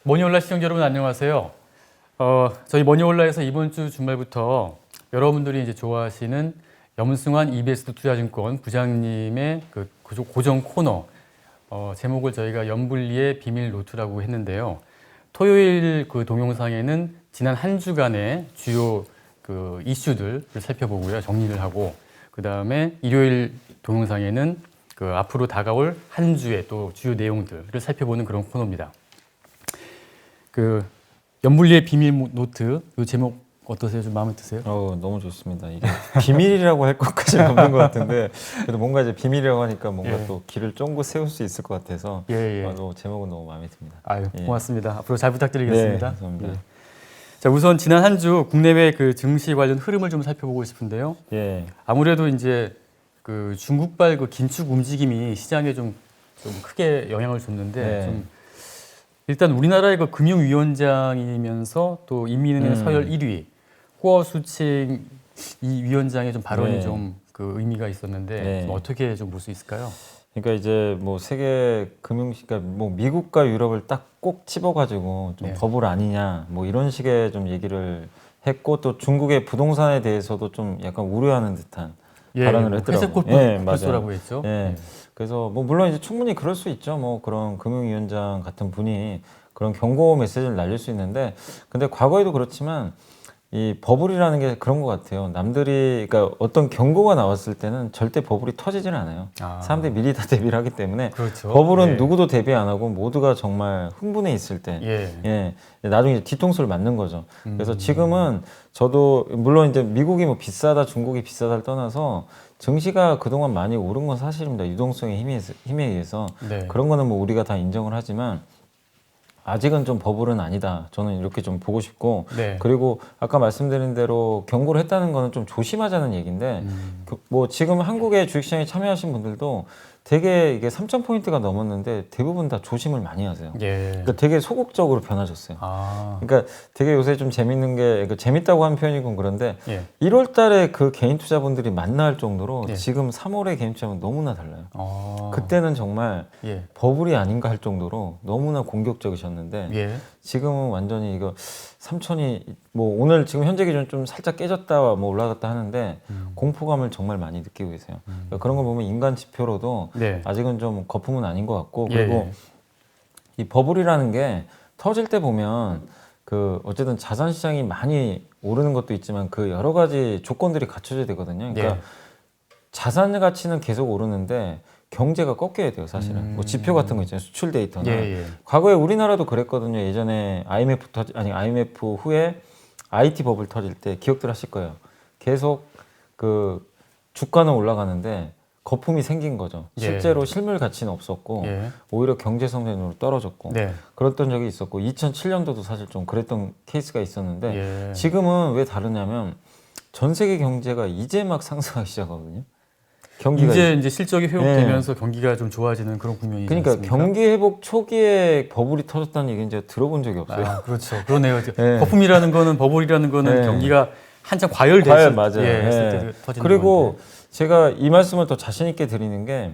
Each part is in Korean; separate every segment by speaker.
Speaker 1: 머니올라 시청자 여러분 안녕하세요. 저희 머니올라에서 이번 주 주말부터 여러분들이 이제 좋아하시는 염승환 EBS 투자증권 부장님의 그 고정 코너 제목을 저희가 염불리의 비밀 노트라고 했는데요. 토요일 그 동영상에는 지난 한 주간의 주요 그 이슈들을 살펴보고요, 정리를 하고 그 다음에 일요일 동영상에는 그 앞으로 다가올 한 주의 또 주요 내용들을 살펴보는 그런 코너입니다. 그 염불리의 비밀 노트 이 제목 어떠세요? 좀 마음에 드세요?
Speaker 2: 너무 좋습니다. 이게 비밀이라고 할 것까지는 없는 것 같은데 그래도 뭔가 이제 비밀이라고 하니까 뭔가 또 길을 쫑긋 세울 수 있을 것 같아서 제목은 너무 마음에 듭니다.
Speaker 1: 아유, 고맙습니다. 앞으로 잘 부탁드리겠습니다.
Speaker 2: 네, 감사합니다.
Speaker 1: 자, 우선 지난 한 주 국내외 그 증시 관련 흐름을 좀 살펴보고 싶은데요. 아무래도 이제 그 중국발 그 긴축 움직임이 시장에 좀 크게 영향을 줬는데 좀 일단 우리나라의 그 금융위원장이면서 또 인민은행 서열 1위 호어 수칭 이 위원장의 좀 발언이 좀 그 의미가 있었는데 좀 어떻게 좀 볼 수 있을까요?
Speaker 2: 그러니까 이제 뭐 세계 금융시가 뭐 미국과 유럽을 딱 꼭 집어가지고 좀 버블 아니냐 뭐 이런 식의 좀 얘기를 했고 또 중국의 부동산에 대해서도 좀 약간 우려하는 듯한 발언을 했더라고요.
Speaker 1: 맞아요. 했죠.
Speaker 2: 그래서 뭐 물론 이제 충분히 그럴 수 있죠. 뭐 그런 금융위원장 같은 분이 그런 경고 메시지를 날릴 수 있는데, 근데 과거에도 그렇지만 이 버블이라는 게 그런 것 같아요. 남들이 그러니까 어떤 경고가 나왔을 때는 절대 버블이 터지지는 않아요. 사람들이 미리 다 대비를 하기 때문에 버블은 누구도 대비 안 하고 모두가 정말 흥분해 있을 때 나중에 뒤통수를 맞는 거죠. 그래서 지금은 저도 물론 이제 미국이 뭐 비싸다 중국이 비싸다를 떠나서 증시가 그동안 많이 오른 건 사실입니다. 유동성의 힘에 의해서 그런 거는 뭐 우리가 다 인정을 하지만 아직은 좀 버블은 아니다. 저는 이렇게 좀 보고 싶고 그리고 아까 말씀드린 대로 경고를 했다는 거는 좀 조심하자는 얘기인데 뭐 지금 한국의 주식시장에 참여하신 분들도 되게 이게 3,000포인트가 넘었는데 대부분 다 조심을 많이 하세요. 그러니까 되게 소극적으로 변하셨어요. 그러니까 되게 요새 좀 재밌는 게 그러니까 재밌다고 하는 표현이건 그런데 1월 달에 그 개인 투자분들이 만날 정도로 지금 3월에 개인 투자분 너무나 달라요. 그때는 정말 버블이 아닌가 할 정도로 너무나 공격적이셨는데 지금은 완전히 이거 3,000이 뭐 오늘 지금 현재 기준 좀 살짝 깨졌다 뭐 올라갔다 하는데 공포감을 정말 많이 느끼고 계세요. 그러니까 그런 거 보면 인간 지표로도 아직은 좀 거품은 아닌 것 같고 그리고 이 버블이라는 게 터질 때 보면 그 어쨌든 자산 시장이 많이 오르는 것도 있지만 그 여러 가지 조건들이 갖춰져야 되거든요. 그러니까 자산 가치는 계속 오르는데 경제가 꺾여야 돼요, 사실은. 뭐 지표 같은 거 있잖아요. 수출 데이터나. 과거에 우리나라도 그랬거든요. 예전에 IMF 후에 IT 버블 터질 때 기억들 하실 거예요. 계속 그 주가는 올라가는데 거품이 생긴 거죠. 실제로 실물 가치는 없었고 오히려 경제 성장률로 떨어졌고 그랬던 적이 있었고 2007년도도 사실 좀 그랬던 케이스가 있었는데 지금은 왜 다르냐면 전 세계 경제가 이제 막 상승하기 시작하거든요. 경기가
Speaker 1: 이제 실적이 회복되면서 경기가 좀 좋아지는 그런 국면이지
Speaker 2: 그러니까
Speaker 1: 않습니까?
Speaker 2: 경기 회복 초기에 버블이 터졌다는 얘기는 제가 들어본 적이 없어요.
Speaker 1: 그렇죠. 그러네요. 거품이라는 거는 버블이라는 거는 경기가 한참 과열됐을 때 터지는
Speaker 2: 그리고
Speaker 1: 건데.
Speaker 2: 제가 이 말씀을 더 자신 있게 드리는 게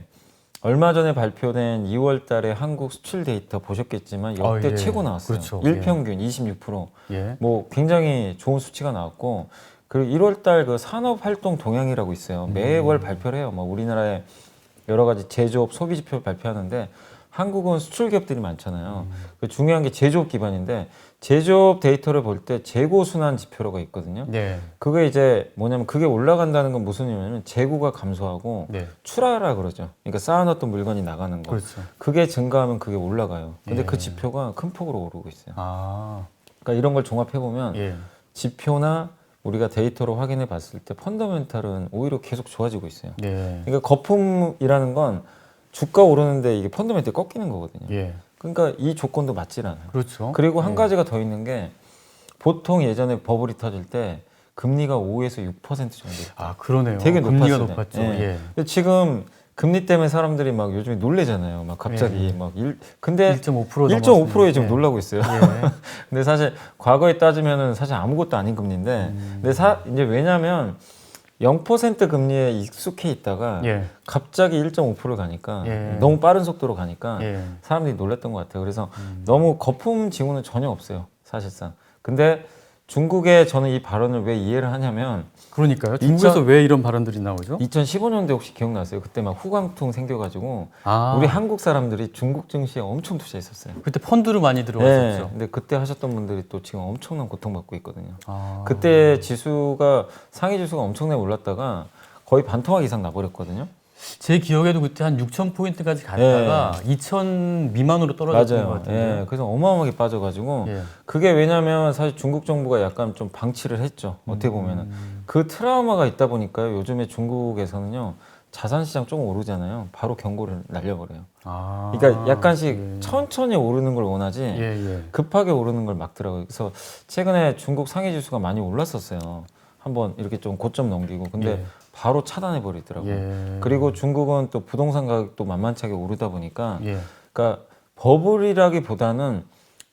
Speaker 2: 얼마 전에 발표된 2월 달에 한국 수출 데이터 보셨겠지만 역대 최고 나왔어요. 일평균 26%. 뭐 굉장히 좋은 수치가 나왔고 그리고 1월 달 그 산업활동 동향이라고 있어요. 매월 발표를 해요. 뭐 우리나라의 여러 가지 제조업 소비 지표 발표하는데 한국은 수출 기업들이 많잖아요. 그 중요한 게 제조업 기반인데 제조업 데이터를 볼 때 재고 순환 지표로가 있거든요. 그게 이제 뭐냐면 그게 올라간다는 건 무슨 의미냐면 재고가 감소하고 출하라 그러죠. 그러니까 쌓아놨던 물건이 나가는 거. 그게 증가하면 그게 올라가요. 근데 그 지표가 큰 폭으로 오르고 있어요. 그러니까 이런 걸 종합해 보면 지표나 우리가 데이터로 확인해 봤을 때 펀더멘탈은 오히려 계속 좋아지고 있어요. 그러니까 거품이라는 건 주가 오르는데 이게 펀더멘탈이 꺾이는 거거든요. 그러니까 이 조건도 맞질 않아요. 그리고 한 가지가 더 있는 게 보통 예전에 버블이 터질 때 금리가 5에서 6% 정도.
Speaker 1: 그러네요.
Speaker 2: 되게
Speaker 1: 금리가
Speaker 2: 높았죠.
Speaker 1: 높았죠.
Speaker 2: 근데 지금 금리 때문에 사람들이 막 요즘에 놀래잖아요. 막 갑자기 근데 1.5%에 지금 놀라고 있어요. 근데 사실 과거에 따지면은 사실 아무것도 아닌 금리인데 근데 이제 왜냐면 0% 금리에 익숙해 있다가
Speaker 1: 예.
Speaker 2: 갑자기 1.5%를 가니까
Speaker 1: 예.
Speaker 2: 너무 빠른 속도로 가니까
Speaker 1: 예.
Speaker 2: 사람들이 놀랐던 것 같아요. 그래서 너무 거품 징후는 전혀 없어요, 사실상. 근데 중국에 저는 이 발언을 왜 이해를 하냐면
Speaker 1: 그러니까요. 중국에서 왜 이런 발언들이 나오죠?
Speaker 2: 2015년도에 혹시 기억나세요? 그때 막 후광통 생겨가지고
Speaker 1: 아,
Speaker 2: 우리 한국 사람들이 중국 증시에 엄청 투자했었어요.
Speaker 1: 그때 펀드로 많이
Speaker 2: 네,
Speaker 1: 들어왔었죠.
Speaker 2: 근데 그때 하셨던 분들이 또 지금 엄청난 고통받고 있거든요.
Speaker 1: 아,
Speaker 2: 그때 지수가 상위 지수가 엄청나게 올랐다가 거의 반토막 이상 나버렸거든요.
Speaker 1: 제 기억에도 그때 한 6,000포인트까지 갔다가 2,000 미만으로 떨어졌던 것
Speaker 2: 맞아요.
Speaker 1: 같은데.
Speaker 2: 예, 그래서 어마어마하게 빠져가지고
Speaker 1: 예.
Speaker 2: 그게 왜냐면 사실 중국 정부가 약간 좀 방치를 했죠. 어떻게 보면은 그 트라우마가 있다 보니까요. 요즘에 중국에서는요 자산시장 조금 오르잖아요. 바로 경고를 날려버려요.
Speaker 1: 아,
Speaker 2: 그러니까 약간씩
Speaker 1: 예.
Speaker 2: 천천히 오르는 걸 원하지
Speaker 1: 예, 예.
Speaker 2: 급하게 오르는 걸 막더라고요. 그래서 최근에 중국 상해 지수가 많이 올랐었어요. 한번 이렇게 좀 고점 넘기고 근데
Speaker 1: 예.
Speaker 2: 바로 차단해 버리더라고요.
Speaker 1: 예.
Speaker 2: 그리고 중국은 또 부동산 가격도 만만치하게 오르다 보니까
Speaker 1: 예.
Speaker 2: 그러니까 버블이라기보다는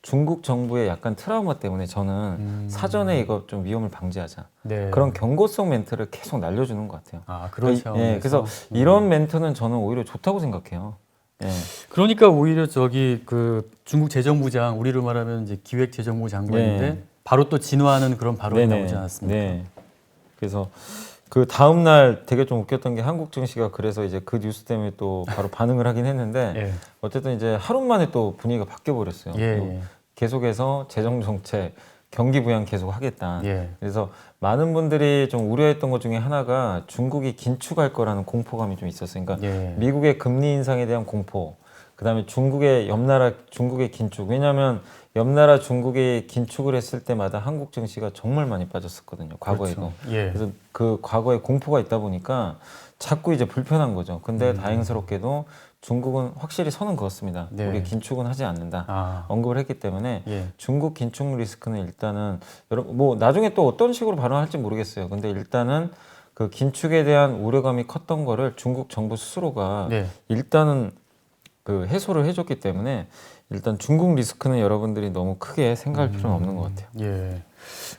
Speaker 2: 중국 정부의 약간 트라우마 때문에 저는 사전에 이거 좀 위험을 방지하자
Speaker 1: 네.
Speaker 2: 그런 경고성 멘트를 계속 날려주는 것 같아요.
Speaker 1: 아, 그렇죠.
Speaker 2: 예, 그래서 이런 멘트는 저는 오히려 좋다고 생각해요. 예.
Speaker 1: 그러니까 오히려 저기 그 중국 재정부장 우리로 말하면 이제 기획재정부 장관인데
Speaker 2: 네.
Speaker 1: 바로 또 진화하는 그런 발언이
Speaker 2: 네네.
Speaker 1: 나오지 않았습니까?
Speaker 2: 네. 그래서 그 다음 날 되게 좀 웃겼던 게 한국 증시가 그래서 이제 그 뉴스 때문에 또 바로 반응을 하긴 했는데
Speaker 1: 예.
Speaker 2: 어쨌든 이제 하루 만에 또 분위기가 바뀌어 버렸어요.
Speaker 1: 예.
Speaker 2: 계속해서 재정 정책, 경기 부양 계속 하겠다.
Speaker 1: 예.
Speaker 2: 그래서 많은 분들이 좀 우려했던 것 중에 하나가 중국이 긴축할 거라는 공포감이 좀 있었어요. 그러니까
Speaker 1: 예.
Speaker 2: 미국의 금리 인상에 대한 공포, 그다음에 중국의 옆나라 중국의 긴축. 왜냐하면 옆나라 중국이 긴축을 했을 때마다 한국 증시가 정말 많이 빠졌었거든요. 과거에도.
Speaker 1: 그렇죠. 예.
Speaker 2: 그래서 그 과거에 공포가 있다 보니까 자꾸 이제 불편한 거죠. 근데 다행스럽게도 중국은 확실히 선은 그었습니다.
Speaker 1: 네.
Speaker 2: 우리 긴축은 하지 않는다.
Speaker 1: 아.
Speaker 2: 언급을 했기 때문에
Speaker 1: 예.
Speaker 2: 중국 긴축 리스크는 일단은 여러분 뭐 나중에 또 어떤 식으로 발언할지 모르겠어요. 근데 일단은 그 긴축에 대한 우려감이 컸던 거를 중국 정부 스스로가
Speaker 1: 네.
Speaker 2: 일단은 그 해소를 해줬기 때문에 일단 중국 리스크는 여러분들이 너무 크게 생각할 필요는 없는 것 같아요.
Speaker 1: 예.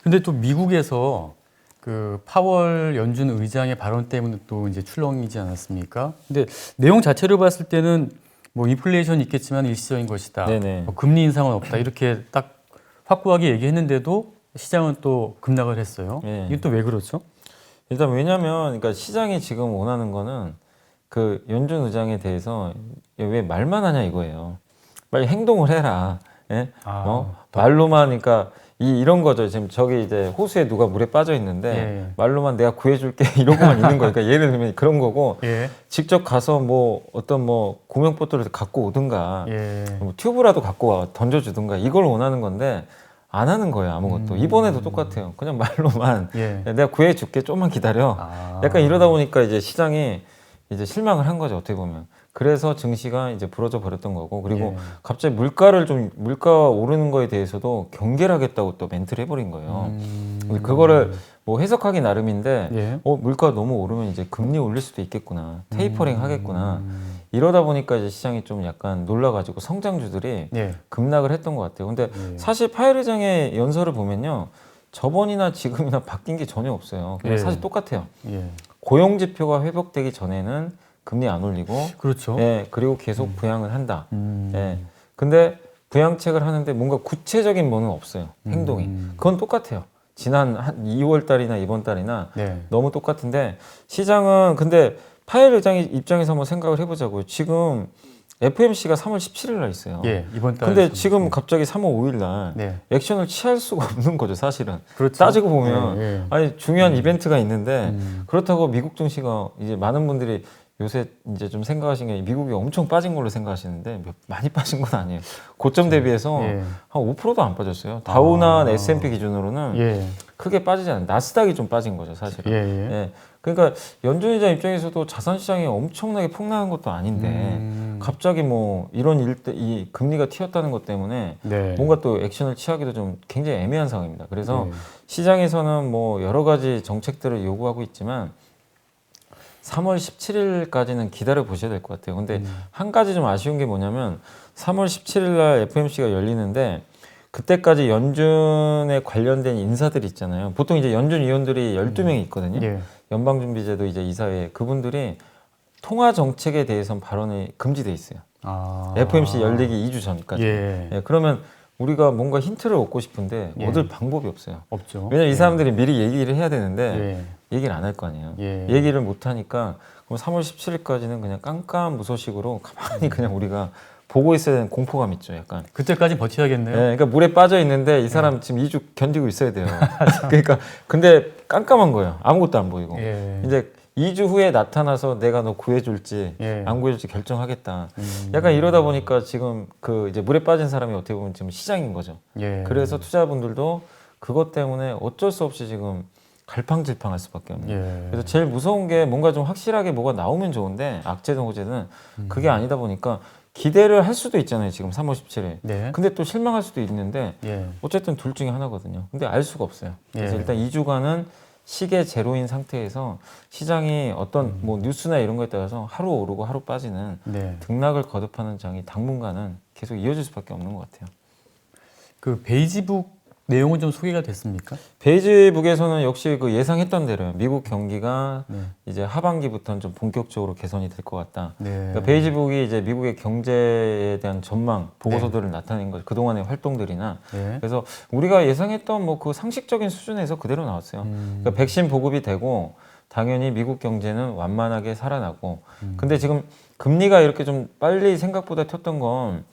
Speaker 1: 근데 또 미국에서 그 파월 연준 의장의 발언 때문에 또 이제 출렁이지 않았습니까? 근데 내용 자체를 봤을 때는 뭐 인플레이션이 있겠지만 일시적인 것이다.
Speaker 2: 네네.
Speaker 1: 뭐 금리 인상은 없다. 이렇게 딱 확고하게 얘기했는데도 시장은 또 급락을 했어요.
Speaker 2: 예.
Speaker 1: 이게 또 왜 그렇죠?
Speaker 2: 일단 왜냐면 그러니까 시장이 지금 원하는 거는 그 연준 의장에 대해서 왜 말만 하냐 이거예요. 빨리 행동을 해라. 예?
Speaker 1: 아,
Speaker 2: 말로만 그러니까 이런 거죠. 지금 저기 이제 호수에 누가 물에 빠져 있는데
Speaker 1: 예.
Speaker 2: 말로만 내가 구해줄게 이러고만 있는 거예요. 그러니까 예를 들면 그런 거고
Speaker 1: 예.
Speaker 2: 직접 가서 뭐 어떤 뭐 구명보트를 갖고 오든가
Speaker 1: 예.
Speaker 2: 뭐 튜브라도 갖고 와 던져주든가 이걸 원하는 건데 안 하는 거예요. 아무것도. 이번에도 똑같아요. 그냥 말로만
Speaker 1: 예.
Speaker 2: 내가 구해줄게 좀만 기다려.
Speaker 1: 아.
Speaker 2: 약간 이러다 보니까 이제 시장이 이제 실망을 한 거죠. 어떻게 보면. 그래서 증시가 이제 부러져 버렸던 거고 그리고
Speaker 1: 예.
Speaker 2: 갑자기 물가 오르는 거에 대해서도 경계를 하겠다고 또 멘트를 해버린 거예요. 근데 그거를 뭐 해석하기 나름인데
Speaker 1: 예.
Speaker 2: 물가 너무 오르면 이제 금리 올릴 수도 있겠구나. 테이퍼링 하겠구나. 이러다 보니까 이제 시장이 좀 약간 놀라가지고 성장주들이
Speaker 1: 예.
Speaker 2: 급락을 했던 것 같아요. 근데
Speaker 1: 예.
Speaker 2: 사실 파월 의장의 연설을 보면요. 저번이나 지금이나 바뀐 게 전혀 없어요. 그냥
Speaker 1: 예.
Speaker 2: 사실 똑같아요.
Speaker 1: 예.
Speaker 2: 고용 지표가 회복되기 전에는 금리 안 올리고
Speaker 1: 그렇죠.
Speaker 2: 예, 그리고 계속 부양을 한다.
Speaker 1: 음.
Speaker 2: 예. 근데 부양책을 하는데 뭔가 구체적인 뭐는 없어요. 행동이. 그건 똑같아요. 지난 한 2월 달이나 이번 달이나
Speaker 1: 네.
Speaker 2: 너무 똑같은데 시장은 근데 파월 의장의 입장에서 한번 생각을 해보자고요. 지금 FMC가 3월 17일 날 있어요.
Speaker 1: 예. 이번 달.
Speaker 2: 근데 지금 갑자기 3월 5일 날
Speaker 1: 네.
Speaker 2: 액션을 취할 수가 없는 거죠, 사실은.
Speaker 1: 그렇죠.
Speaker 2: 따지고 보면
Speaker 1: 예, 예.
Speaker 2: 아니 중요한 이벤트가 있는데 그렇다고 미국 증시가 이제 많은 분들이 요새 이제 좀 생각하시는 게 미국이 엄청 빠진 걸로 생각하시는데 많이 빠진 건 아니에요. 고점 대비해서
Speaker 1: 예.
Speaker 2: 한 5%도 안 빠졌어요. 다우나 S&P 기준으로는
Speaker 1: 예.
Speaker 2: 크게 빠지지 않아요. 나스닥이 좀 빠진 거죠, 사실은.
Speaker 1: 예. 예.
Speaker 2: 예. 그러니까 연준이자 입장에서도 자산 시장이 엄청나게 폭락한 것도 아닌데 갑자기 뭐 이런 이 금리가 튀었다는 것 때문에
Speaker 1: 네.
Speaker 2: 뭔가 또 액션을 취하기도 좀 굉장히 애매한 상황입니다. 그래서
Speaker 1: 네.
Speaker 2: 시장에서는 뭐 여러 가지 정책들을 요구하고 있지만 3월 17일까지는 기다려 보셔야 될 것 같아요. 근데 한 가지 좀 아쉬운 게 뭐냐면 3월 17일 날 FOMC가 열리는데 그때까지 연준에 관련된 인사들이 있잖아요. 보통 이제 연준 위원들이 12명이 있거든요.
Speaker 1: 예.
Speaker 2: 연방준비제도 이제 이사회 그분들이 통화 정책에 대해서는 발언이 금지돼 있어요. FOMC 열리기 2주 전까지. 예, 그러면 우리가 뭔가 힌트를 얻고 싶은데 얻을 방법이 없어요.
Speaker 1: 없죠.
Speaker 2: 왜냐면 이 사람들이 미리 얘기를 해야 되는데 얘기를 안 할 거 아니에요. 얘기를 못 하니까 그럼 3월 17일까지는 그냥 깜깜무소식으로 가만히 그냥 우리가 보고 있어야 되는 공포감 있죠, 약간.
Speaker 1: 그때까지 버텨야겠네요.
Speaker 2: 네, 그러니까 물에 빠져 있는데 이 사람 지금 2주 견디고 있어야 돼요. 그러니까 근데 깜깜한 거예요. 아무것도 안 보이고. 이제 2주 후에 나타나서 내가 너 구해줄지 안 구해줄지 결정하겠다. 약간 이러다 보니까 지금 그 이제 물에 빠진 사람이 어떻게 보면 지금 시장인 거죠. 그래서 투자분들도 그것 때문에 어쩔 수 없이 지금 갈팡질팡할 수밖에 없는. 그래서 제일 무서운 게 뭔가 좀 확실하게 뭐가 나오면 좋은데 악재든 호재든 그게 아니다 보니까 기대를 할 수도 있잖아요. 지금 3월 17일. 근데 또 실망할 수도 있는데 어쨌든 둘 중에 하나거든요. 근데 알 수가 없어요. 그래서 일단 2주간은 시계 제로인 상태에서 시장이 어떤 뭐 뉴스나 이런 거에 따라서 하루 오르고 하루 빠지는 등락을 거듭하는 장이 당분간은 계속 이어질 수밖에 없는 것 같아요.
Speaker 1: 그 베이지북 내용은 좀 소개가 됐습니까?
Speaker 2: 베이지북에서는 역시 그 예상했던 대로요. 미국 경기가 이제 하반기부터는 좀 본격적으로 개선이 될 것 같다. 그러니까 베이지북이 이제 미국의 경제에 대한 전망 보고서들을 나타낸 거죠. 그동안의 활동들이나. 그래서 우리가 예상했던 뭐 그 상식적인 수준에서 그대로 나왔어요. 그러니까 백신 보급이 되고 당연히 미국 경제는 완만하게 살아나고. 근데 지금 금리가 이렇게 좀 빨리 생각보다 튀었던 건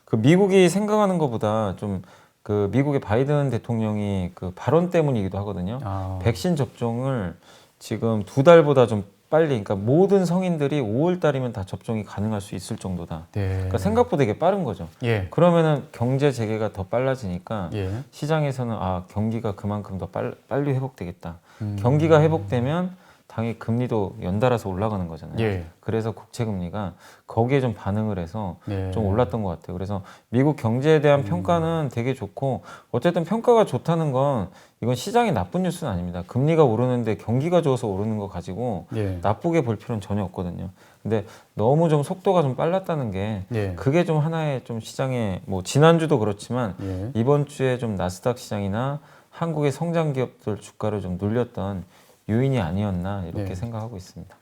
Speaker 2: 그 미국이 생각하는 것보다 좀 그 미국의 바이든 대통령이 그 발언 때문이기도 하거든요. 백신 접종을 지금 2달보다 좀 빨리, 그러니까 모든 성인들이 5월 달이면 다 접종이 가능할 수 있을 정도다. 그러니까 생각보다 이게 빠른 거죠. 그러면은 경제 재개가 더 빨라지니까 시장에서는 아 경기가 그만큼 더 빨리 회복되겠다. 경기가 회복되면 당연히 금리도 연달아서 올라가는 거잖아요. 그래서 국채 금리가 거기에 좀 반응을 해서 좀 올랐던 것 같아요. 그래서 미국 경제에 대한 평가는 되게 좋고 어쨌든 평가가 좋다는 건 이건 시장이 나쁜 뉴스는 아닙니다. 금리가 오르는데 경기가 좋아서 오르는 거 가지고 나쁘게 볼 필요는 전혀 없거든요. 근데 너무 좀 속도가 좀 빨랐다는 게 그게 좀 하나의 좀 시장에 뭐 지난주도 그렇지만 이번 주에 좀 나스닥 시장이나 한국의 성장 기업들 주가를 좀 눌렸던 요인이 아니었나 이렇게 생각하고 있습니다.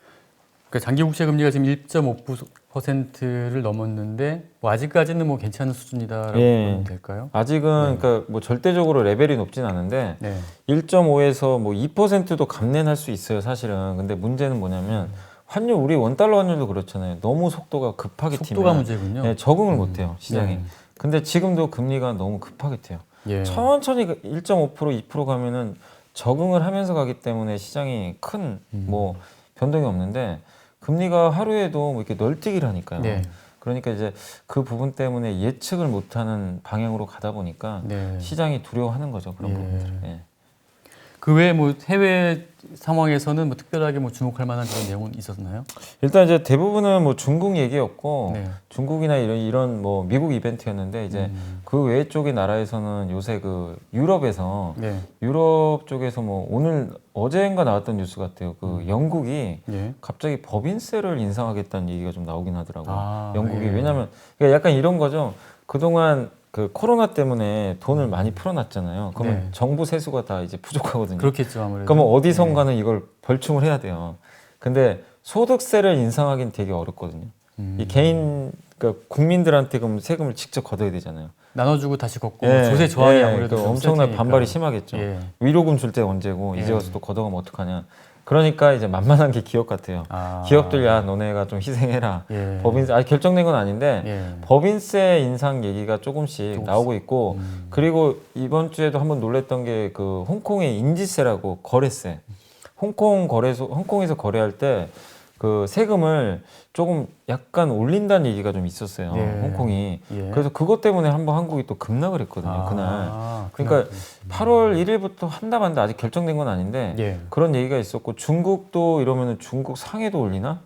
Speaker 1: 그러니까 장기 국채 금리가 지금 1.5%를 넘었는데 뭐 아직까지는 뭐 괜찮은 수준이다라고 보면 될까요?
Speaker 2: 아직은 그러니까 뭐 절대적으로 레벨이 높진 않은데 1.5에서 뭐 2%도 감내할 수 있어요, 사실은. 근데 문제는 뭐냐면 환율, 우리 원달러 환율도 그렇잖아요. 너무 속도가 급하게
Speaker 1: 속도가
Speaker 2: 튀면
Speaker 1: 문제군요.
Speaker 2: 적응을 못 해요, 시장이. 근데 지금도 금리가 너무 급하게 튀어요. 천천히 1.5% 2% 가면은 적응을 하면서 가기 때문에 시장이 큰 뭐 변동이 없는데 금리가 하루에도 뭐 이렇게 널뛰기를 하니까요. 그러니까 이제 그 부분 때문에 예측을 못하는 방향으로 가다 보니까 시장이 두려워하는 거죠, 그런 부분들.
Speaker 1: 그 외에 뭐 해외 상황에서는 뭐 특별하게 뭐 주목할 만한 그런 내용은 있었나요?
Speaker 2: 일단 이제 대부분은 뭐 중국 얘기였고 중국이나 이런 뭐 미국 이벤트였는데 이제 그 외 쪽의 나라에서는 요새 그 유럽에서 유럽 쪽에서 뭐 오늘 어제인가 나왔던 뉴스 같아요. 그 영국이 갑자기 법인세를 인상하겠다는 얘기가 좀 나오긴 하더라고요. 영국이 왜냐면 그러니까 약간 이런 거죠. 그동안 그 코로나 때문에 돈을 많이 풀어놨잖아요. 그러면 정부 세수가 다 이제 부족하거든요.
Speaker 1: 그렇겠죠, 아무래도.
Speaker 2: 그러면 어디선가는 이걸 벌충을 해야 돼요. 근데 소득세를 인상하기는 되게 어렵거든요. 이 개인, 그러니까 국민들한테 그럼 세금을 직접 걷어야 되잖아요.
Speaker 1: 나눠주고 다시 걷고 조세 저항이 아무래도 좀
Speaker 2: 엄청난
Speaker 1: 셀
Speaker 2: 반발이
Speaker 1: 테니까.
Speaker 2: 심하겠죠. 위로금 줄 때 언제고 이제 와서 또 걷어가면 어떡하냐. 그러니까 이제 만만한 게 기업 같아요. 기업들 야 너네가 좀 희생해라. 법인세 아직 결정된 건 아닌데 법인세 인상 얘기가 조금씩 나오고 있고 그리고 이번 주에도 한번 놀랬던 게 그 홍콩의 인지세라고 거래세. 홍콩에서 거래할 때 그 세금을 조금 약간 올린다는 얘기가 좀 있었어요. 홍콩이. 그래서 그것 때문에 한번 한국이 또 급락을 했거든요. 그날. 그러니까 8월 1일부터 한다만다 아직 결정된 건 아닌데 그런 얘기가 있었고 중국도 이러면은 중국 상해도 올리나?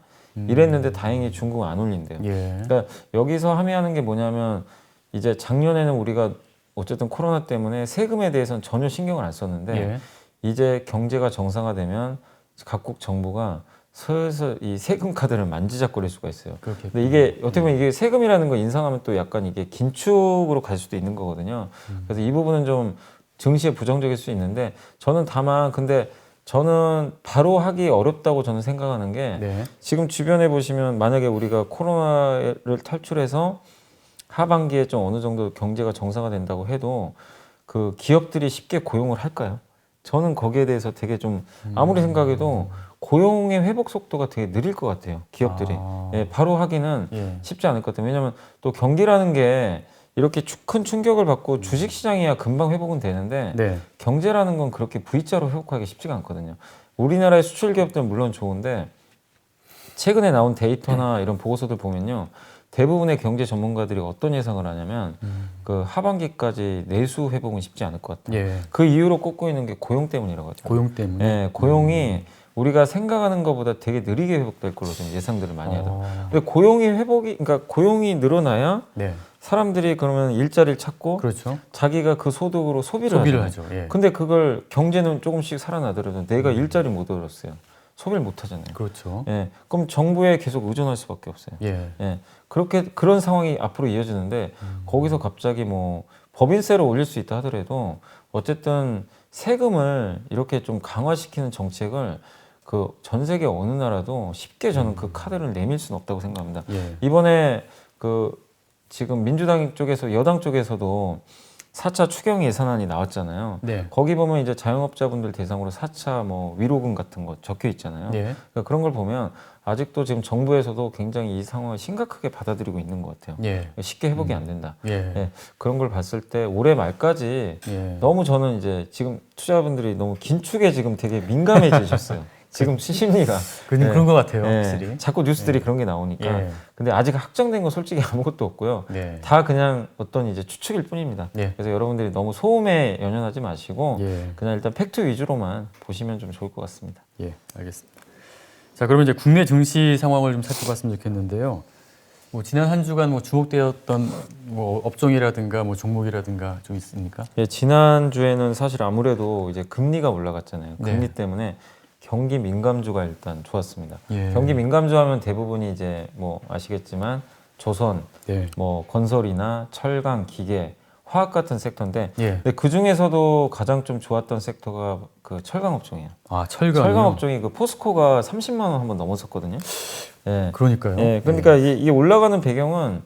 Speaker 2: 이랬는데 다행히 중국은 안 올린대요. 그러니까 여기서 함의하는 게 뭐냐면 이제 작년에는 우리가 어쨌든 코로나 때문에 세금에 대해서는 전혀 신경을 안 썼는데 이제 경제가 정상화되면 각국 정부가 슬슬 이 세금 카드를 만지작거릴 수가 있어요. 근데 이게 어떻게 보면 이게 세금이라는 거 인상하면 또 약간 이게 긴축으로 갈 수도 있는 거거든요. 그래서 이 부분은 좀 증시에 부정적일 수 있는데 저는 다만 근데 저는 바로 하기 어렵다고 저는 생각하는 게
Speaker 1: 네.
Speaker 2: 지금 주변에 보시면 만약에 우리가 코로나를 탈출해서 하반기에 좀 어느 정도 경제가 정상화된다고 해도 그 기업들이 쉽게 고용을 할까요? 저는 거기에 대해서 되게 좀 아무리 생각해도 고용의 회복 속도가 되게 느릴 것 같아요. 기업들이.
Speaker 1: 아.
Speaker 2: 예, 바로 하기는
Speaker 1: 예.
Speaker 2: 쉽지 않을 것 같아요. 왜냐하면 또 경기라는 게 이렇게 큰 충격을 받고 주식시장이야 금방 회복은 되는데
Speaker 1: 네.
Speaker 2: 경제라는 건 그렇게 V자로 회복하기 쉽지가 않거든요. 우리나라의 수출 기업들은 물론 좋은데 최근에 나온 데이터나 이런 보고서들 보면요. 대부분의 경제 전문가들이 어떤 예상을 하냐면 그 하반기까지 내수 회복은 쉽지 않을 것 같아요.
Speaker 1: 예.
Speaker 2: 그 이유로 꼽고 있는 게 고용 때문이라고 하죠.
Speaker 1: 고용 때문에.
Speaker 2: 예, 고용이 우리가 생각하는 것보다 되게 느리게 회복될 걸로 좀 예상들을 많이 하더라고요. 근데 고용이 회복이, 그러니까 고용이 늘어나야
Speaker 1: 네.
Speaker 2: 사람들이 그러면 일자리를 찾고
Speaker 1: 그렇죠.
Speaker 2: 자기가 그 소득으로 소비를
Speaker 1: 하죠. 예.
Speaker 2: 근데 그걸 경제는 조금씩 살아나더라도 내가 일자리 못 얻었어요. 소비를 못 하잖아요.
Speaker 1: 그렇죠.
Speaker 2: 예, 그럼 정부에 계속 의존할 수밖에 없어요.
Speaker 1: 예.
Speaker 2: 예, 그렇게 그런 상황이 앞으로 이어지는데 거기서 갑자기 뭐 법인세를 올릴 수 있다 하더라도 어쨌든 세금을 이렇게 좀 강화시키는 정책을 그 전 세계 어느 나라도 쉽게 저는 그 카드를 내밀 수는 없다고 생각합니다.
Speaker 1: 예.
Speaker 2: 이번에 그 지금 민주당 쪽에서 여당 쪽에서도 4차 추경 예산안이 나왔잖아요.
Speaker 1: 네.
Speaker 2: 거기 보면 이제 자영업자분들 대상으로 4차 뭐 위로금 같은 거 적혀 있잖아요.
Speaker 1: 예.
Speaker 2: 그러니까 그런 걸 보면 아직도 지금 정부에서도 굉장히 이 상황을 심각하게 받아들이고 있는 것 같아요.
Speaker 1: 예.
Speaker 2: 쉽게 회복이 안 된다.
Speaker 1: 예.
Speaker 2: 예, 그런 걸 봤을 때 올해 말까지
Speaker 1: 예.
Speaker 2: 너무 저는 이제 지금 투자자분들이 너무 긴축에 지금 되게 민감해지셨어요. 지금 심리가.
Speaker 1: 그런 것 같아요.
Speaker 2: 예,
Speaker 1: 확실히.
Speaker 2: 자꾸 뉴스들이 그런 게 나오니까.
Speaker 1: 예.
Speaker 2: 근데 아직 확정된 건 솔직히 아무것도 없고요.
Speaker 1: 네.
Speaker 2: 다 그냥 어떤 이제 추측일 뿐입니다.
Speaker 1: 예.
Speaker 2: 그래서 여러분들이 너무 소음에 연연하지 마시고
Speaker 1: 예.
Speaker 2: 그냥 일단 팩트 위주로만 보시면 좀 좋을 것 같습니다.
Speaker 1: 예, 알겠습니다. 자, 그러면 이제 국내 증시 상황을 좀 살펴봤으면 좋겠는데요. 뭐 지난 한 주간 뭐 주목되었던 뭐 업종이라든가 뭐 종목이라든가 좀 있습니까?
Speaker 2: 예, 지난 주에는 사실 아무래도 이제 금리가 올라갔잖아요.
Speaker 1: 네.
Speaker 2: 금리 때문에 경기 민감주가 일단 좋았습니다.
Speaker 1: 예.
Speaker 2: 경기 민감주 하면 대부분이 이제 뭐 아시겠지만 조선,
Speaker 1: 네.
Speaker 2: 뭐 건설이나 철강, 기계, 화학 같은 섹터인데
Speaker 1: 예.
Speaker 2: 근데 그 중에서도 가장 좀 좋았던 섹터가 그 철강 업종이에요.
Speaker 1: 아, 철강이요?
Speaker 2: 철강 업종이 그 포스코가 30만 원 한번 넘었었거든요. 예.
Speaker 1: 그러니까요.
Speaker 2: 예. 그러니까 이 올라가는 배경은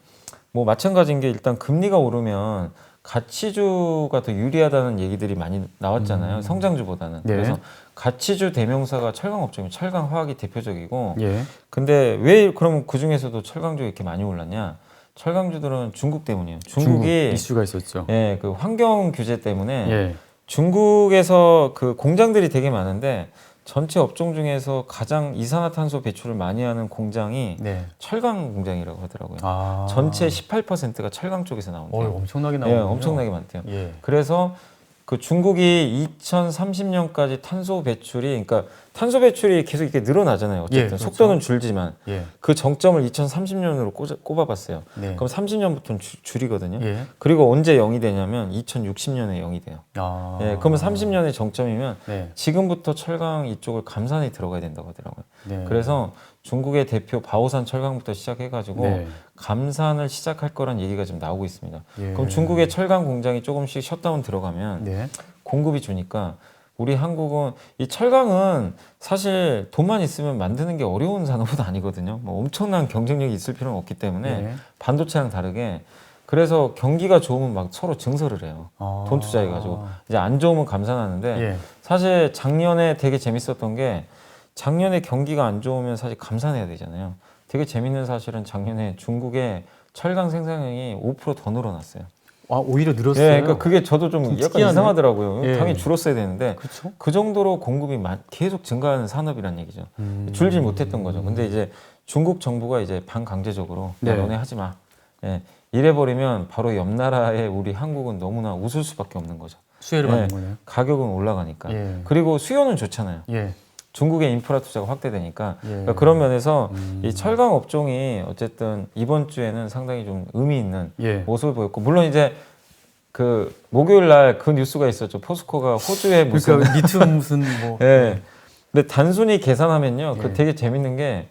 Speaker 2: 뭐 마찬가지인 게 일단 금리가 오르면 가치주가 더 유리하다는 얘기들이 많이 나왔잖아요. 성장주보다는.
Speaker 1: 네.
Speaker 2: 그래서 가치주 대명사가 철강 업종이 철강 화학이 대표적이고
Speaker 1: 예.
Speaker 2: 근데 왜 그러면 그 중에서도 철강주가 이렇게 많이 올랐냐? 철강주들은 중국 때문이에요. 중국이
Speaker 1: 이슈가 있었죠.
Speaker 2: 예, 그 환경 규제 때문에
Speaker 1: 예.
Speaker 2: 중국에서 그 공장들이 되게 많은데 전체 업종 중에서 가장 이산화탄소 배출을 많이 하는 공장이
Speaker 1: 네.
Speaker 2: 철강 공장이라고 하더라고요.
Speaker 1: 아.
Speaker 2: 전체 18%가 철강 쪽에서 나온대요.
Speaker 1: 엄청나게
Speaker 2: 예,
Speaker 1: 나오네요.
Speaker 2: 엄청나게 많대요.
Speaker 1: 예.
Speaker 2: 그래서 그 중국이 2030년까지 탄소 배출이 그러니까 탄소 배출이 계속 이렇게 늘어나잖아요. 어쨌든
Speaker 1: 예, 그렇죠.
Speaker 2: 속도는 줄지만
Speaker 1: 예.
Speaker 2: 그 정점을 2030년으로 꼽아봤어요.
Speaker 1: 네.
Speaker 2: 그럼 30년부터는 줄이거든요.
Speaker 1: 예.
Speaker 2: 그리고 언제 0이 되냐면 2060년에 0이 돼요.
Speaker 1: 아.
Speaker 2: 예, 그러면 30년의 정점이면
Speaker 1: 네.
Speaker 2: 지금부터 철강 이쪽을 감산에 들어가야 된다고 하더라고요.
Speaker 1: 네.
Speaker 2: 그래서 중국의 대표 바오산 철강부터 시작해가지고
Speaker 1: 네.
Speaker 2: 감산을 시작할 거란 얘기가 지금 나오고 있습니다.
Speaker 1: 예.
Speaker 2: 그럼 중국의 철강 공장이 조금씩 셧다운 들어가면
Speaker 1: 네.
Speaker 2: 공급이 주니까 우리 한국은 이 철강은 사실 돈만 있으면 만드는 게 어려운 산업은 아니거든요. 뭐 엄청난 경쟁력이 있을 필요는 없기 때문에
Speaker 1: 네.
Speaker 2: 반도체랑 다르게 그래서 경기가 좋으면 막 서로 증설을 해요.
Speaker 1: 아.
Speaker 2: 돈 투자해가지고 이제 안 좋으면 감산하는데
Speaker 1: 예.
Speaker 2: 사실 작년에 되게 재밌었던 게 작년에 경기가 안 좋으면 사실 감산해야 되잖아요. 되게 재밌는 사실은 작년에 중국의 철강 생산량이 5% 더 늘어났어요.
Speaker 1: 아, 오히려 늘었어요.
Speaker 2: 예, 그러니까 그게 저도 좀 약간
Speaker 1: 특이하네.
Speaker 2: 이상하더라고요.
Speaker 1: 예.
Speaker 2: 당연히 줄었어야 되는데
Speaker 1: 그렇죠.
Speaker 2: 그 정도로 공급이 계속 증가하는 산업이란 얘기죠. 줄지 못했던 거죠. 근데 이제 중국 정부가 이제 반강제적으로
Speaker 1: 네.
Speaker 2: 너네 하지 마. 예, 이래 버리면 바로 옆 나라에 우리 한국은 너무나 웃을 수밖에 없는 거죠.
Speaker 1: 수혜를
Speaker 2: 예.
Speaker 1: 받는 거네요.
Speaker 2: 가격은 올라가니까.
Speaker 1: 예.
Speaker 2: 그리고 수요는 좋잖아요.
Speaker 1: 예.
Speaker 2: 중국의 인프라 투자가 확대되니까
Speaker 1: 예.
Speaker 2: 그러니까 그런 면에서 이 철강 업종이 어쨌든 이번 주에는 상당히 좀 의미 있는
Speaker 1: 예.
Speaker 2: 모습을 보였고 물론 이제 그 목요일 날 그 뉴스가 있었죠. 포스코가 호주에 무슨
Speaker 1: 그러니까 리튬 무슨 뭐
Speaker 2: 예. 근데 단순히 계산하면요.
Speaker 1: 예.
Speaker 2: 그 되게 재밌는 게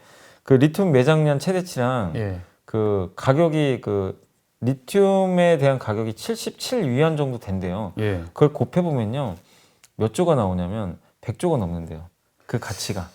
Speaker 2: 그 리튬 매장량 최대치랑
Speaker 1: 예.
Speaker 2: 그 가격이 그 리튬에 대한 가격이 77위안 정도 된대요.
Speaker 1: 예.
Speaker 2: 그걸 곱해 보면요. 몇 조가 나오냐면 100조가 넘는데요. 그 가치가.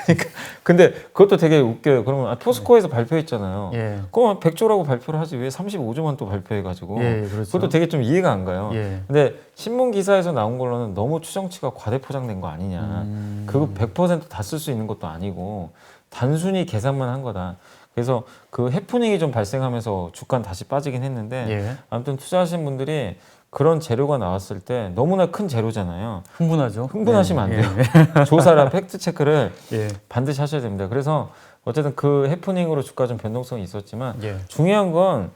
Speaker 2: 그러니까 근데 그것도 되게 웃겨요. 그러면 포스코에서 발표했잖아요.
Speaker 1: 예.
Speaker 2: 그럼 100조라고 발표를 하지 왜 35조만 또 발표해가지고
Speaker 1: 예, 그렇죠.
Speaker 2: 그것도 되게 좀 이해가 안 가요.
Speaker 1: 예.
Speaker 2: 근데 신문 기사에서 나온 걸로는 너무 추정치가 과대포장된 거 아니냐. 그거 100%다 쓸 수 있는 것도 아니고 단순히 계산만 한 거다. 그래서 그 해프닝이 좀 발생하면서 주가는 다시 빠지긴 했는데
Speaker 1: 예.
Speaker 2: 아무튼 투자하신 분들이 그런 재료가 나왔을 때 너무나 큰 재료잖아요.
Speaker 1: 흥분하죠.
Speaker 2: 흥분하시면 안
Speaker 1: 예,
Speaker 2: 돼요. 조사랑 팩트 체크를
Speaker 1: 예.
Speaker 2: 반드시 하셔야 됩니다. 그래서 어쨌든 그 해프닝으로 주가 좀 변동성이 있었지만
Speaker 1: 예.
Speaker 2: 중요한 건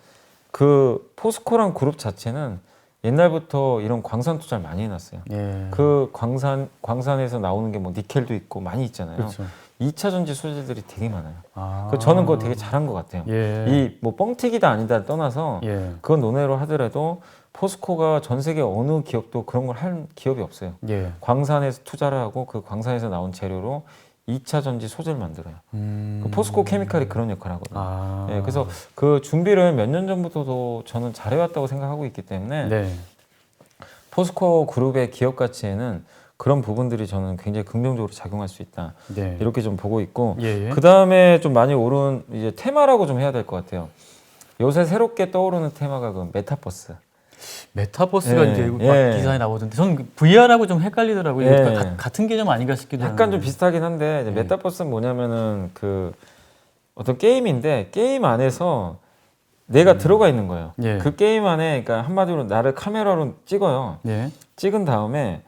Speaker 2: 그 포스코란 그룹 자체는 옛날부터 이런 광산 투자를 많이 해놨어요.
Speaker 1: 예.
Speaker 2: 그 광산에서 나오는 게 뭐 니켈도 있고 많이 있잖아요.
Speaker 1: 그렇죠.
Speaker 2: 2차 전지 소재들이 되게 많아요.
Speaker 1: 아.
Speaker 2: 그 저는 그거 되게 잘한 것 같아요.
Speaker 1: 예.
Speaker 2: 이 뭐 뻥튀기다 아니다 떠나서
Speaker 1: 예.
Speaker 2: 그건 논외로 하더라도 포스코가 전 세계 어느 기업도 그런 걸 한 기업이 없어요.
Speaker 1: 예.
Speaker 2: 광산에서 투자를 하고 그 광산에서 나온 재료로 2차 전지 소재를 만들어요. 그 포스코 케미칼이 그런 역할을 하거든요.
Speaker 1: 아.
Speaker 2: 예, 그래서 그 준비를 몇 년 전부터도 저는 잘해왔다고 생각하고 있기 때문에
Speaker 1: 네.
Speaker 2: 포스코 그룹의 기업 가치에는 그런 부분들이 저는 굉장히 긍정적으로 작용할 수 있다.
Speaker 1: 네.
Speaker 2: 이렇게 좀 보고 있고
Speaker 1: 예. 예.
Speaker 2: 그 다음에 좀 많이 오른 이제 테마라고 좀 해야 될 것 같아요. 요새 새롭게 떠오르는 테마가 그 메타버스.
Speaker 1: 메타버스가
Speaker 2: 예,
Speaker 1: 이제 막
Speaker 2: 예.
Speaker 1: 기사에 나오던데 저는 VR하고 좀 헷갈리더라고요.
Speaker 2: 예.
Speaker 1: 그러니까 같은 개념 아닌가 싶기도
Speaker 2: 약간 좀
Speaker 1: 하는데.
Speaker 2: 비슷하긴 한데 이제
Speaker 1: 예.
Speaker 2: 메타버스는 뭐냐면은 그 어떤 게임인데 게임 안에서 내가 들어가 있는 거예요.
Speaker 1: 예.
Speaker 2: 그 게임 안에 그러니까 한마디로 나를 카메라로 찍어요.
Speaker 1: 예.
Speaker 2: 찍은 다음에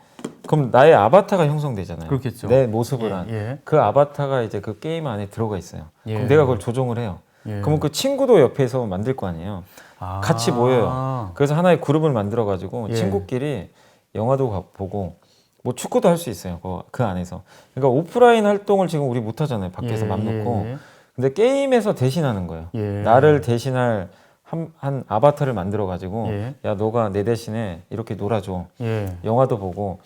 Speaker 2: 그럼 나의 아바타가 형성되잖아요.
Speaker 1: 그렇겠죠.
Speaker 2: 내 모습을 한.
Speaker 1: 예.
Speaker 2: 그 아바타가 이제 그 게임 안에 들어가 있어요.
Speaker 1: 예.
Speaker 2: 그럼 내가 그걸 조종을 해요.
Speaker 1: 예.
Speaker 2: 그러면 그 친구도 옆에서 만들 거 아니에요.
Speaker 1: 아.
Speaker 2: 같이 모여요. 그래서 하나의 그룹을 만들어 가지고
Speaker 1: 예.
Speaker 2: 친구끼리 영화도 보고 뭐 축구도 할 수 있어요. 그 안에서. 그러니까 오프라인 활동을 지금 우리 못 하잖아요. 밖에서
Speaker 1: 예,
Speaker 2: 맘 놓고.
Speaker 1: 예.
Speaker 2: 근데 게임에서 대신하는 거예요.
Speaker 1: 예.
Speaker 2: 나를 대신할 한 아바타를 만들어 가지고
Speaker 1: 예.
Speaker 2: 야 너가 내 대신에 이렇게 놀아줘.
Speaker 1: 예.
Speaker 2: 영화도 보고.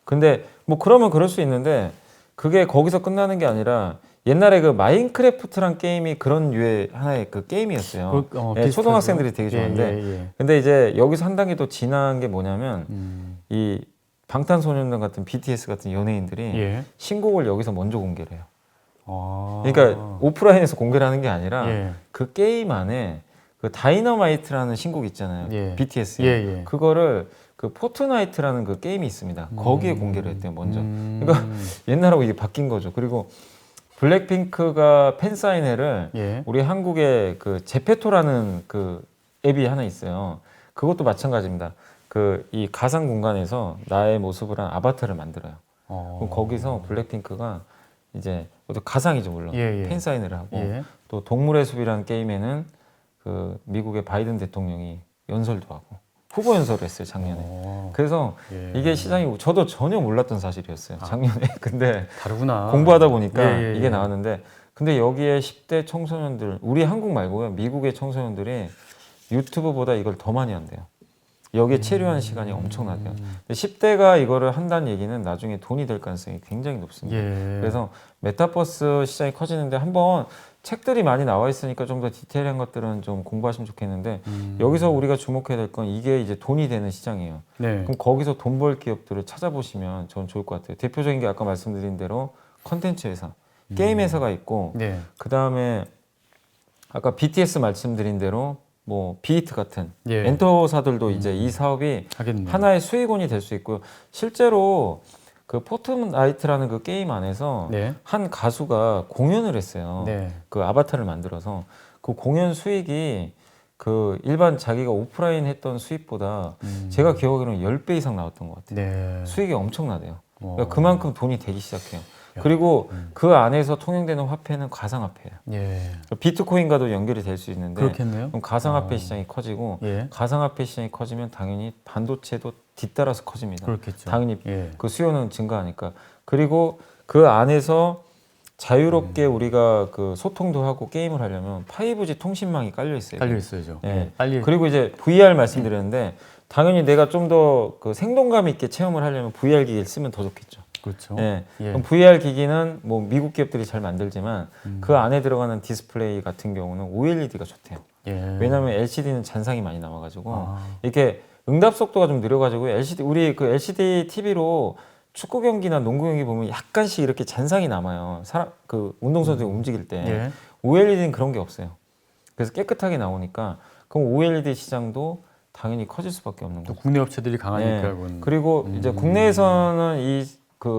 Speaker 2: 근데 뭐 그러면 그럴 수 있는데 그게 거기서 끝나는 게 아니라 옛날에 그 마인크래프트란 게임이 그런 류의 하나의 그 게임이었어요. 예,
Speaker 1: 비슷하죠.
Speaker 2: 초등학생들이 되게 좋아하는데
Speaker 1: 예, 예, 예.
Speaker 2: 근데 이제 여기서 한 단계 더 진화한 게 뭐냐면 이 방탄소년단 같은 BTS 같은 연예인들이
Speaker 1: 예.
Speaker 2: 신곡을 여기서 먼저 공개를 해요.
Speaker 1: 아.
Speaker 2: 그러니까 오프라인에서 공개를 하는 게 아니라
Speaker 1: 예.
Speaker 2: 그 게임 안에 그 다이너마이트라는 신곡 있잖아요.
Speaker 1: 예.
Speaker 2: BTS.
Speaker 1: 예, 예.
Speaker 2: 그거를 그 포트나이트라는 그 게임이 있습니다. 거기에 공개를 했대요, 먼저. 그러니까
Speaker 1: 음.
Speaker 2: 옛날하고 이게 바뀐 거죠. 그리고 블랙핑크가 팬사인회를
Speaker 1: 예.
Speaker 2: 우리 한국에 그 제페토라는 그 앱이 하나 있어요. 그것도 마찬가지입니다. 그 이 가상 공간에서 나의 모습을 한 아바타를 만들어요. 그럼 거기서 블랙핑크가 이제 가상이죠 물론
Speaker 1: 예, 예.
Speaker 2: 팬사인회를 하고
Speaker 1: 예.
Speaker 2: 또 동물의 숲이라는 게임에는 그 미국의 바이든 대통령이 연설도 하고 후보 연설을 했어요 작년에. 그래서
Speaker 1: 예.
Speaker 2: 이게 시장이 저도 전혀 몰랐던 사실이었어요 작년에. 근데
Speaker 1: 다르구나.
Speaker 2: 공부하다 보니까
Speaker 1: 예, 예,
Speaker 2: 이게
Speaker 1: 예.
Speaker 2: 나왔는데 근데 여기에 10대 청소년들 우리 한국 말고요 미국의 청소년들이 유튜브보다 이걸 더 많이 한대요. 여기에 체류하는 시간이 엄청나대요. 근데 10대가 이거를 한다는 얘기는 나중에 돈이 될 가능성이 굉장히 높습니다.
Speaker 1: 예.
Speaker 2: 그래서 메타버스 시장이 커지는데 한번 책들이 많이 나와 있으니까 좀 더 디테일한 것들은 좀 공부하시면 좋겠는데 여기서 우리가 주목해야 될 건 이게 이제 돈이 되는 시장이에요.
Speaker 1: 네.
Speaker 2: 그럼 거기서 돈 벌 기업들을 찾아보시면 저는 좋을 것 같아요. 대표적인 게 아까 말씀드린 대로 컨텐츠 회사, 게임 회사가 있고
Speaker 1: 네.
Speaker 2: 그 다음에 아까 BTS 말씀드린 대로 뭐 비히트 같은
Speaker 1: 예.
Speaker 2: 엔터사들도 이제 이 사업이
Speaker 1: 하겠네요.
Speaker 2: 하나의 수익원이 될 수 있고요. 실제로 그 포트나이트라는 그 게임 안에서
Speaker 1: 네.
Speaker 2: 한 가수가 공연을 했어요.
Speaker 1: 네.
Speaker 2: 그 아바타를 만들어서 그 공연 수익이 그 일반 자기가 오프라인 했던 수익보다 제가 기억하기로는 10배 이상 나왔던 것 같아요.
Speaker 1: 네.
Speaker 2: 수익이 엄청나대요.
Speaker 1: 어.
Speaker 2: 그러니까 그만큼 돈이 되기 시작해요. 그리고 그 안에서 통용되는 화폐는 가상화폐예요.
Speaker 1: 예.
Speaker 2: 비트코인과도 연결이 될 수 있는데
Speaker 1: 그렇겠네요.
Speaker 2: 그럼 가상화폐 시장이 커지고
Speaker 1: 예.
Speaker 2: 가상화폐 시장이 커지면 당연히 반도체도 뒤따라서 커집니다.
Speaker 1: 그렇겠죠.
Speaker 2: 당연히
Speaker 1: 예.
Speaker 2: 그 수요는 증가하니까. 그리고 그 안에서 자유롭게 우리가 그 소통도 하고 게임을 하려면 5G 통신망이 깔려 있어요.
Speaker 1: 깔려 있어야죠.
Speaker 2: 예.
Speaker 1: 예. 빨리.
Speaker 2: 그리고 이제 VR 말씀드렸는데 당연히 내가 좀 더 그 생동감 있게 체험을 하려면 VR 기기를 쓰면 더 좋겠죠.
Speaker 1: 그렇죠.
Speaker 2: 예.
Speaker 1: 예.
Speaker 2: 그럼 VR 기기는 뭐 미국 기업들이 잘 만들지만 그 안에 들어가는 디스플레이 같은 경우는 OLED가 좋대요.
Speaker 1: 예.
Speaker 2: 왜냐하면 LCD는 잔상이 많이 남아가지고
Speaker 1: 아.
Speaker 2: 이렇게 응답 속도가 좀 느려가지고 LCD 우리 그 LCD TV로 축구 경기나 농구 경기 보면 약간씩 이렇게 잔상이 남아요. 그 운동선수가 움직일 때
Speaker 1: 예.
Speaker 2: OLED는 그런 게 없어요. 그래서 깨끗하게 나오니까 그럼 OLED 시장도 당연히 커질 수밖에 없는
Speaker 1: 또
Speaker 2: 거죠.
Speaker 1: 국내 업체들이 강하니까
Speaker 2: 네.
Speaker 1: 그건.
Speaker 2: 그리고 이제 국내에서는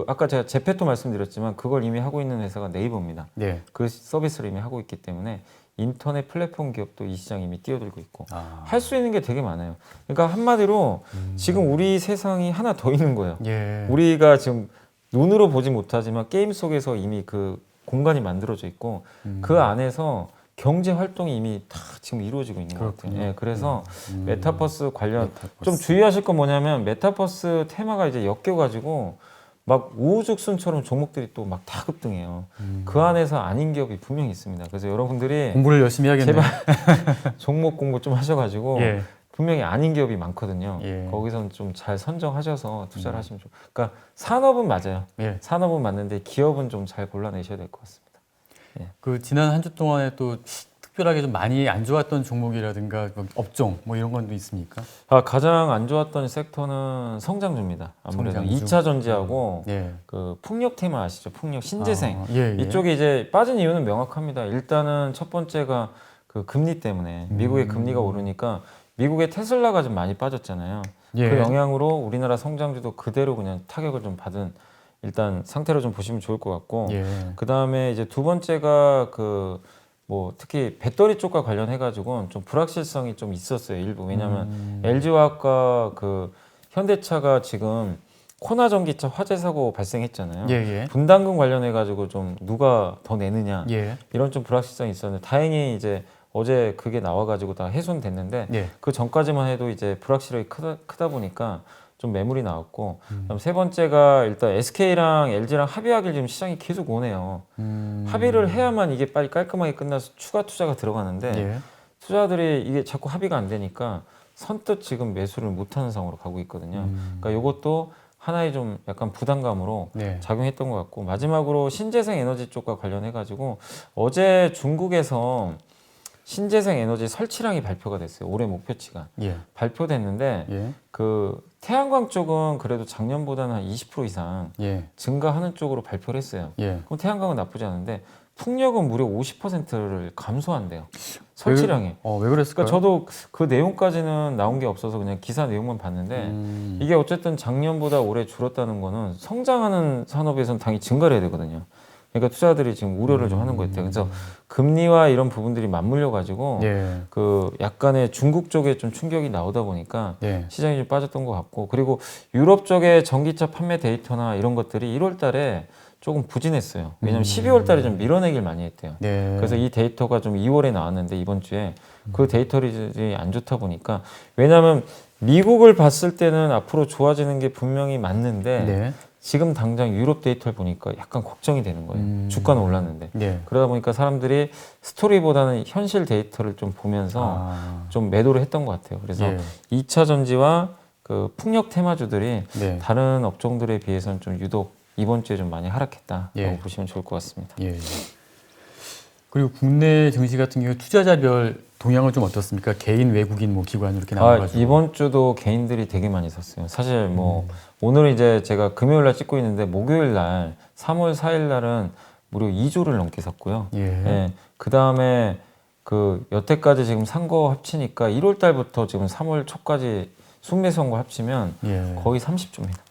Speaker 2: 아까 제가 제페토 말씀드렸지만 그걸 이미 하고 있는 회사가 네이버입니다.
Speaker 1: 네.
Speaker 2: 그 서비스를 이미 하고 있기 때문에 인터넷 플랫폼 기업도 이 시장에 이미 뛰어들고 있고
Speaker 1: 아.
Speaker 2: 할 수 있는 게 되게 많아요. 그러니까 한마디로 지금 우리 세상이 하나 더 있는 거예요.
Speaker 1: 예.
Speaker 2: 우리가 지금 눈으로 보지 못하지만 게임 속에서 이미 그 공간이 만들어져 있고 그 안에서 경제 활동이 이미 다 지금 이루어지고 있는 것 같아요. 예, 그래서 메타버스 관련 좀 주의하실 건 뭐냐면 메타버스 테마가 이제 엮여가지고 막 우후죽순처럼 종목들이 또 막 다 급등해요. 그 안에서 아닌 기업이 분명히 있습니다. 그래서 여러분들이
Speaker 1: 공부를 열심히 해야겠네요.
Speaker 2: 제발 종목 공부 좀 하셔가지고
Speaker 1: 예.
Speaker 2: 분명히 아닌 기업이 많거든요.
Speaker 1: 예.
Speaker 2: 거기서는 좀 잘 선정하셔서 투자를 하시면 좋고. 그러니까 산업은 맞아요.
Speaker 1: 예.
Speaker 2: 산업은 맞는데 기업은 좀 잘 골라내셔야 될 것 같습니다.
Speaker 1: 그 지난 한 주 동안에 또 특별하게 좀 많이 안 좋았던 종목이라든가 뭐 업종 뭐 이런 건 또 있습니까?
Speaker 2: 가장 안 좋았던 섹터는 성장주입니다. 아무래도
Speaker 1: 성장주.
Speaker 2: 2차 전지하고
Speaker 1: 예.
Speaker 2: 그 풍력 테마 아시죠? 풍력 신재생.
Speaker 1: 아, 예, 예.
Speaker 2: 이쪽에 이제 빠진 이유는 명확합니다. 일단은 첫 번째가 그 금리 때문에 미국의 금리가 오르니까 미국의 테슬라가 좀 많이 빠졌잖아요.
Speaker 1: 예.
Speaker 2: 그 영향으로 우리나라 성장주도 그대로 그냥 타격을 좀 받은 일단 상태로 좀 보시면 좋을 것 같고
Speaker 1: 예.
Speaker 2: 그 다음에 이제 두 번째가 그 뭐 특히 배터리 쪽과 관련해 가지고는 좀 불확실성이 좀 있었어요 일부. 왜냐하면 LG화학과 그 현대차가 지금 코나 전기차 화재 사고 발생했잖아요.
Speaker 1: 예, 예.
Speaker 2: 분담금 관련해 가지고 좀 누가 더 내느냐
Speaker 1: 예.
Speaker 2: 이런 좀 불확실성이 있었는데 다행히 이제 어제 그게 나와가지고 다 해소됐는데
Speaker 1: 예.
Speaker 2: 그 전까지만 해도 이제 불확실하게 크다 보니까 좀 매물이 나왔고 그다음 세 번째가 일단 SK랑 LG랑 합의하길 지금 시장이 계속 오네요. 합의를 해야만 이게 빨리 깔끔하게 끝나서 추가 투자가 들어가는데
Speaker 1: 예.
Speaker 2: 투자들이 이게 자꾸 합의가 안 되니까 선뜻 지금 매수를 못하는 상황으로 가고 있거든요. 그러니까 이것도 하나의 좀 약간 부담감으로
Speaker 1: 네.
Speaker 2: 작용했던 것 같고 마지막으로 신재생 에너지 쪽과 관련해 가지고 어제 중국에서 신재생 에너지 설치량이 발표가 됐어요. 올해 목표치가
Speaker 1: 예.
Speaker 2: 발표됐는데
Speaker 1: 예.
Speaker 2: 그 태양광 쪽은 그래도 작년보다는 한 20% 이상
Speaker 1: 예.
Speaker 2: 증가하는 쪽으로 발표를 했어요.
Speaker 1: 예.
Speaker 2: 그럼 태양광은 나쁘지 않은데 풍력은 무려 50%를 감소한대요. 설치량이.
Speaker 1: 왜 그랬을까요?
Speaker 2: 그러니까 저도 그 내용까지는 나온 게 없어서 그냥 기사 내용만 봤는데 이게 어쨌든 작년보다 올해 줄었다는 거는 성장하는 산업에서는 당연히 증가를 해야 되거든요. 그러니까 투자들이 지금 우려를 좀 하는 것 같아요. 그래서 금리와 이런 부분들이 맞물려 가지고
Speaker 1: 예.
Speaker 2: 그 약간의 중국 쪽에 좀 충격이 나오다 보니까
Speaker 1: 예.
Speaker 2: 시장이 좀 빠졌던 것 같고 그리고 유럽 쪽의 전기차 판매 데이터나 이런 것들이 1월 달에 조금 부진했어요. 왜냐하면 12월 달에 좀 밀어내길 많이 했대요.
Speaker 1: 네.
Speaker 2: 그래서 이 데이터가 좀 2월에 나왔는데 이번 주에 그 데이터들이 안 좋다 보니까 왜냐하면 미국을 봤을 때는 앞으로 좋아지는 게 분명히 맞는데
Speaker 1: 네.
Speaker 2: 지금 당장 유럽 데이터를 보니까 약간 걱정이 되는 거예요. 주가는 올랐는데.
Speaker 1: 네.
Speaker 2: 그러다 보니까 사람들이 스토리보다는 현실 데이터를 좀 보면서 좀 매도를 했던 것 같아요. 그래서
Speaker 1: 예.
Speaker 2: 2차 전지와 그 풍력 테마주들이
Speaker 1: 네.
Speaker 2: 다른 업종들에 비해서는 좀 유독 이번 주에 좀 많이 하락했다라고
Speaker 1: 예.
Speaker 2: 보시면 좋을 것 같습니다.
Speaker 1: 예. 그리고 국내 증시 같은 경우 투자자별 동향은 좀 어떻습니까? 개인, 외국인, 뭐 기관 이렇게 나눠가지고.
Speaker 2: 이번 주도 개인들이 되게 많이 샀어요. 사실 뭐 오늘 이제 제가 금요일 날 찍고 있는데 목요일 날 3월 4일 날은 무려 2조를 넘게 샀고요.
Speaker 1: 예.
Speaker 2: 그 다음에 그 여태까지 지금 산 거 합치니까 1월 달부터 지금 3월 초까지 순매수한 거 합치면
Speaker 1: 예.
Speaker 2: 거의 30조입니다.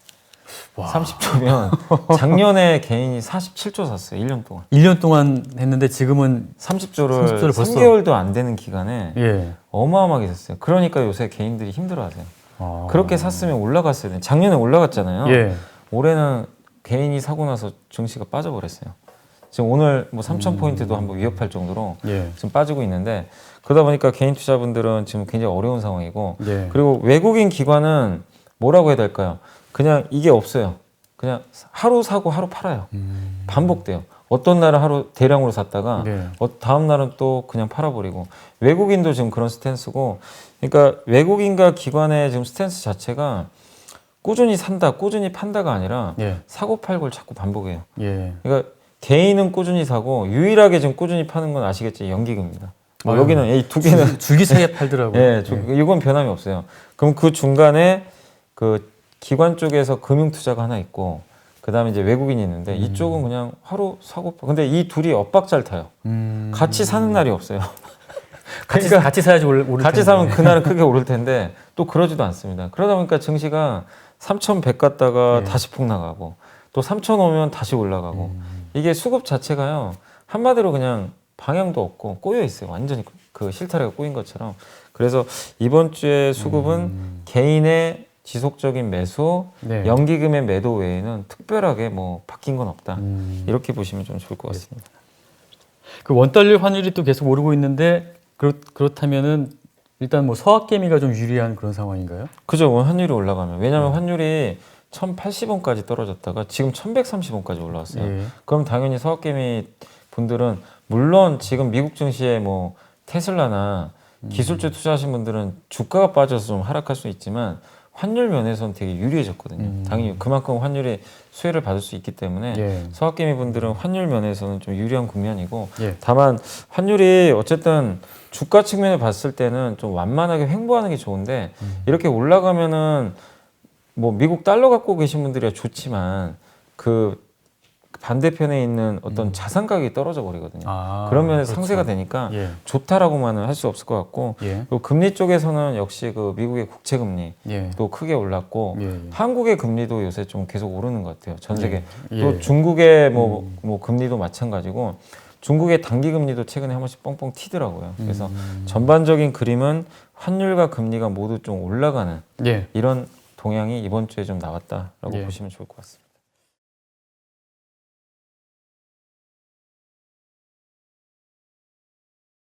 Speaker 1: 와.
Speaker 2: 30조면 작년에 개인이 47조 샀어요. 1년 동안.
Speaker 1: 1년 동안 했는데 지금은
Speaker 2: 30조를
Speaker 1: 30조를 벌써-
Speaker 2: 3개월도 안 되는 기간에
Speaker 1: 예.
Speaker 2: 어마어마하게 샀어요. 그러니까 요새 개인들이 힘들어하세요.
Speaker 1: 아.
Speaker 2: 그렇게 샀으면 올라갔어야 돼요. 작년에 올라갔잖아요.
Speaker 1: 예.
Speaker 2: 올해는 개인이 사고 나서 증시가 빠져버렸어요. 지금 오늘 뭐 3,000포인트도 한번 위협할 정도로
Speaker 1: 예.
Speaker 2: 지금 빠지고 있는데 그러다 보니까 개인 투자분들은 지금 굉장히 어려운 상황이고
Speaker 1: 예.
Speaker 2: 그리고 외국인 기관은 뭐라고 해야 될까요? 그냥 이게 없어요. 그냥 하루 사고 하루 팔아요. 반복돼요. 어떤 날은 하루 대량으로 샀다가
Speaker 1: 네.
Speaker 2: 다음 날은 또 그냥 팔아버리고 외국인도 지금 그런 스탠스고 그러니까 외국인과 기관의 지금 스탠스 자체가 꾸준히 산다, 꾸준히 판다가 아니라
Speaker 1: 예.
Speaker 2: 사고 팔고를 자꾸 반복해요.
Speaker 1: 예.
Speaker 2: 그러니까 개인은 꾸준히 사고 유일하게 지금 꾸준히 파는 건 아시겠지? 연기금입니다. 뭐
Speaker 1: 아유,
Speaker 2: 여기는 이 두 개는
Speaker 1: 줄기차게 팔더라고요.
Speaker 2: 예, 이건 변함이 없어요. 그럼 그 중간에 그 기관 쪽에서 금융 투자가 하나 있고 그다음에 이제 외국인이 있는데 이쪽은 그냥 하루 사고 근데 이 둘이 엇박자를 타요. 같이 사는 날이 없어요.
Speaker 1: 같이 사야지 오를 텐데.
Speaker 2: 같이 사면 그날은 크게 오를 텐데 또 그러지도 않습니다. 그러다 보니까 증시가 3,100 갔다가
Speaker 1: 네.
Speaker 2: 다시 폭 나가고 또 3,000 오면 다시 올라가고 이게 수급 자체가요 한마디로 그냥 방향도 없고 꼬여 있어요. 완전히 그 실타래가 꼬인 것처럼. 그래서 이번 주에 수급은 개인의 지속적인 매수,
Speaker 1: 네.
Speaker 2: 연기금의 매도 외에는 특별하게 뭐 바뀐 건 없다. 이렇게 보시면 좀 좋을 것
Speaker 1: 네.
Speaker 2: 같습니다.
Speaker 1: 그 원달러 환율이 또 계속 오르고 있는데 그렇다면은 일단 뭐 서학개미가 좀 유리한 그런 상황인가요?
Speaker 2: 그죠. 환율이 올라가면. 왜냐하면 환율이 1,080원까지 떨어졌다가 지금 1,130원까지 올라왔어요.
Speaker 1: 예.
Speaker 2: 그럼 당연히 서학개미 분들은 물론 지금 미국 증시에 뭐 테슬라나 기술주 투자하신 분들은 주가가 빠져서 좀 하락할 수 있지만 환율 면에서는 되게 유리해졌거든요. 당연히 그만큼 환율이 수혜를 받을 수 있기 때문에
Speaker 1: 예.
Speaker 2: 서학개미 분들은 환율 면에서는 좀 유리한 국면이고
Speaker 1: 예.
Speaker 2: 다만 환율이 어쨌든 주가 측면에 봤을 때는 좀 완만하게 횡보하는 게 좋은데 이렇게 올라가면은 뭐 미국 달러 갖고 계신 분들이야 좋지만 그 반대편에 있는 어떤 자산 가격이 떨어져 버리거든요.
Speaker 1: 아,
Speaker 2: 그런 면에서
Speaker 1: 그렇죠.
Speaker 2: 상세가 되니까
Speaker 1: 예.
Speaker 2: 좋다라고만은 할 수 없을 것 같고
Speaker 1: 예.
Speaker 2: 또 금리 쪽에서는 역시 그 미국의 국채 금리
Speaker 1: 예.
Speaker 2: 또 크게 올랐고
Speaker 1: 예.
Speaker 2: 한국의 금리도 요새 좀 계속 오르는 것 같아요. 전 세계.
Speaker 1: 예.
Speaker 2: 또 중국의 뭐 금리도 마찬가지고 중국의 단기 금리도 최근에 한 번씩 뻥뻥 튀더라고요. 그래서 전반적인 그림은 환율과 금리가 모두 좀 올라가는
Speaker 1: 예.
Speaker 2: 이런 동향이 이번 주에 좀 나왔다라고
Speaker 1: 예.
Speaker 2: 보시면 좋을 것 같습니다.